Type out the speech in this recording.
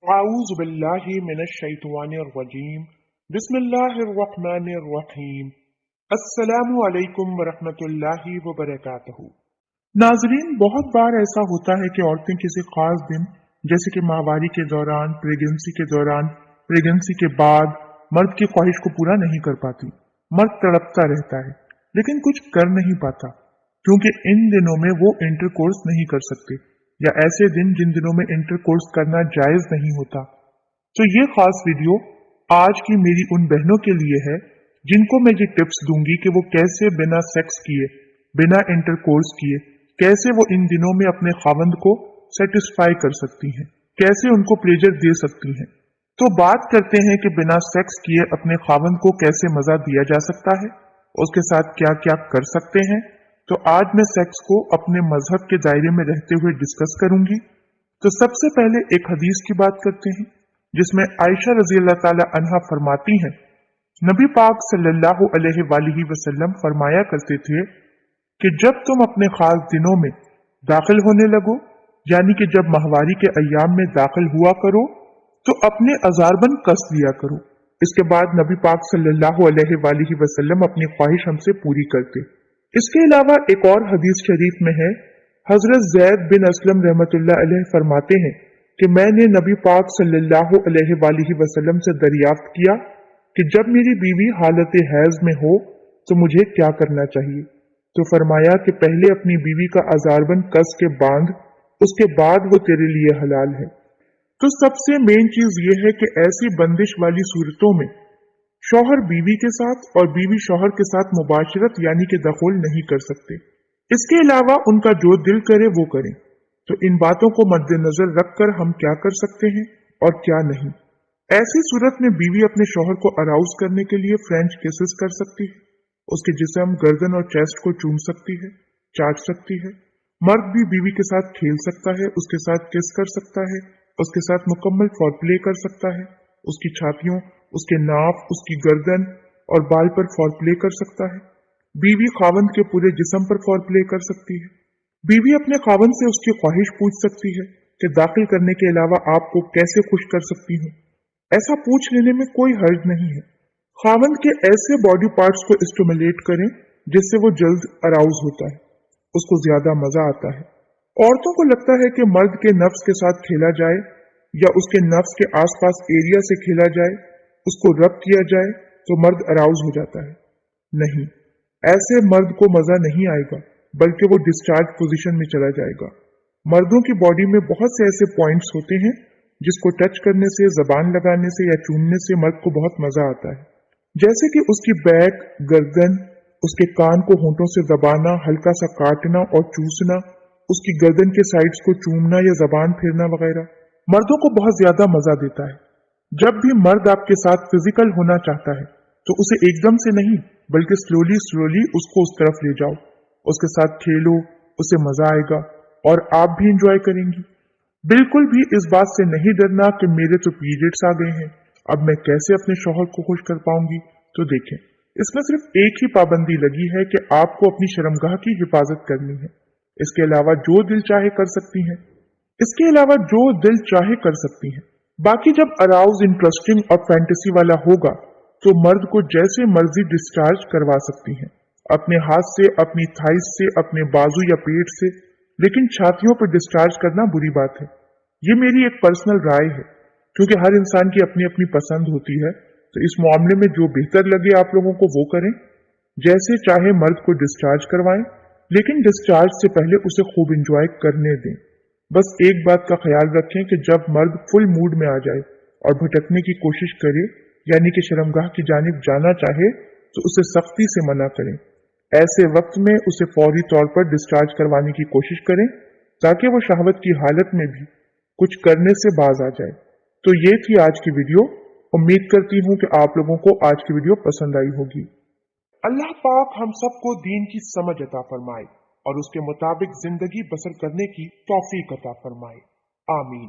أعوذ بالله من الشيطان الرجيم بسم الله الرحمن الرحیم السلام علیکم ورحمۃ اللہ وبرکاتہ۔ ناظرین، بہت بار ایسا ہوتا ہے کہ عورتیں کسی خاص دن جیسے کہ ماہواری کے دوران، پریگنسی کے دوران، پریگنسی کے بعد مرد کی خواہش کو پورا نہیں کر پاتی۔ مرد تڑپتا رہتا ہے لیکن کچھ کر نہیں پاتا کیونکہ ان دنوں میں وہ انٹرکورس نہیں کر سکتے، یا ایسے دن جن دنوں میں انٹرکورس کرنا جائز نہیں ہوتا۔ تو یہ خاص ویڈیو آج کی میری ان بہنوں کے لیے ہے جن کو میں یہ ٹپس دوں گی کہ وہ کیسے بنا سیکس کیے، بنا انٹرکورس کیے، کیسے وہ ان دنوں میں اپنے خاوند کو سیٹسفائی کر سکتی ہیں، کیسے ان کو پلیجر دے سکتی ہیں۔ تو بات کرتے ہیں کہ بنا سیکس کیے اپنے خاوند کو کیسے مزہ دیا جا سکتا ہے، اس کے ساتھ کیا کیا کر سکتے ہیں۔ تو آج میں سیکس کو اپنے مذہب کے دائرے میں رہتے ہوئے ڈسکس کروں گی۔ تو سب سے پہلے ایک حدیث کی بات کرتے ہیں جس میں عائشہ رضی اللہ تعالی عنہا فرماتی ہیں، نبی پاک صلی اللہ علیہ وآلہ وسلم فرمایا کرتے تھے کہ جب تم اپنے خاص دنوں میں داخل ہونے لگو، یعنی کہ جب ماہواری کے ایام میں داخل ہوا کرو، تو اپنے ازاربند کس لیا کرو۔ اس کے بعد نبی پاک صلی اللہ علیہ وآلہ وسلم اپنی خواہش ہم سے پوری کرتے۔ اس کے علاوہ ایک اور حدیث شریف میں ہے، حضرت زید بن اسلم رحمۃ اللہ علیہ فرماتے ہیں کہ میں نے نبی پاک صلی اللہ علیہ وآلہ وسلم سے دریافت کیا کہ جب میری بیوی حالت حیض میں ہو تو مجھے کیا کرنا چاہیے، تو فرمایا کہ پہلے اپنی بیوی کا ازاربند کس کے باندھ، اس کے بعد وہ تیرے لیے حلال ہے۔ تو سب سے مین چیز یہ ہے کہ ایسی بندش والی صورتوں میں شوہر بیوی کے ساتھ اور بیوی شوہر کے ساتھ مباشرت یعنی کہ دخول نہیں کر سکتے۔ اس کے علاوہ ان کا جو دل کرے وہ کریں۔ تو ان باتوں کو مد نظر رکھ کر ہم کیا کر سکتے ہیں اور کیا نہیں۔ ایسی صورت میں بیوی اپنے شوہر کو اراؤز کرنے کے لیے فرینچ کیسز کر سکتی ہے، اس کے جسم، گردن اور چیسٹ کو چوم سکتی ہے، چاٹ سکتی ہے۔ مرد بھی بیوی کے ساتھ کھیل سکتا ہے، اس کے ساتھ کس کر سکتا ہے، اس کے ساتھ مکمل فور پلے کر سکتا ہے، اس کی چھاتیوں، اس کے ناف، اس کی گردن اور بال پر فور پلے کر سکتا ہے۔ بیوی خاوند کے پورے جسم پر فور پلے کر سکتی ہے۔ بیوی اپنے خاوند سے اس کی خواہش پوچھ سکتی ہے کہ داخل کرنے کے علاوہ آپ کو کیسے خوش کر سکتی ہوں۔ ایسا پوچھ لینے میں کوئی حرج نہیں ہے۔ خاوند کے ایسے باڈی پارٹس کو اسٹیمولیٹ کریں جس سے وہ جلد اراؤز ہوتا ہے، اس کو زیادہ مزہ آتا ہے۔ عورتوں کو لگتا ہے کہ مرد کے نفس کے ساتھ کھیلا جائے یا اس کے نفس کے آس پاس ایریا سے کھیلا جائے، اس کو رب کیا جائے تو مرد اراؤز ہو جاتا ہے۔ نہیں، ایسے مرد کو مزہ نہیں آئے گا بلکہ وہ ڈسچارج پوزیشن میں چلا جائے گا۔ مردوں کی باڈی میں بہت سے ایسے پوائنٹس ہوتے ہیں جس کو ٹچ کرنے سے، زبان لگانے سے یا چومنے سے مرد کو بہت مزہ آتا ہے، جیسے کہ اس کی بیک، گردن، اس کے کان کو ہونٹوں سے دبانا، ہلکا سا کاٹنا اور چوسنا، اس کی گردن کے سائڈز کو چومنا یا زبان پھیرنا وغیرہ مردوں کو بہت زیادہ مزہ دیتا ہے۔ جب بھی مرد آپ کے ساتھ فزیکل ہونا چاہتا ہے تو اسے ایک دم سے نہیں بلکہ سلولی اس کو اس طرف لے جاؤ، اس کے ساتھ کھیلو، اسے مزہ آئے گا اور آپ بھی انجوائے کریں گی۔ بالکل بھی اس بات سے نہیں ڈرنا کہ میرے تو پیریڈز آ گئے ہیں، اب میں کیسے اپنے شوہر کو خوش کر پاؤں گی۔ تو دیکھیں، اس میں صرف ایک ہی پابندی لگی ہے کہ آپ کو اپنی شرمگاہ کی حفاظت کرنی ہے۔ اس کے علاوہ جو دل چاہے کر سکتی ہیں، باقی جب اراؤز انٹرسٹنگ اور فینٹیسی والا ہوگا تو مرد کو جیسے مرضی ڈسچارج کروا سکتی ہیں، اپنے ہاتھ سے، اپنی تھائز سے، اپنے بازو یا پیٹ سے، لیکن چھاتیوں پر ڈسچارج کرنا بری بات ہے۔ یہ میری ایک پرسنل رائے ہے کیونکہ ہر انسان کی اپنی اپنی پسند ہوتی ہے، تو اس معاملے میں جو بہتر لگے آپ لوگوں کو وہ کریں۔ جیسے چاہے مرد کو ڈسچارج کروائیں، لیکن ڈسچارج سے پہلے اسے خوب انجوائے کرنے دیں۔ بس ایک بات کا خیال رکھیں کہ جب مرد فل موڈ میں آ جائے اور بھٹکنے کی کوشش کرے، یعنی کہ شرمگاہ کی جانب جانا چاہے، تو اسے سختی سے منع کریں۔ ایسے وقت میں اسے فوری طور پر ڈسچارج کروانے کی کوشش کریں تاکہ وہ شہوت کی حالت میں بھی کچھ کرنے سے باز آ جائے۔ تو یہ تھی آج کی ویڈیو۔ امید کرتی ہوں کہ آپ لوگوں کو آج کی ویڈیو پسند آئی ہوگی۔ اللہ پاک ہم سب کو دین کی سمجھ عطا فرمائے اور اس کے مطابق زندگی بسر کرنے کی توفیق عطا فرمائے، آمین۔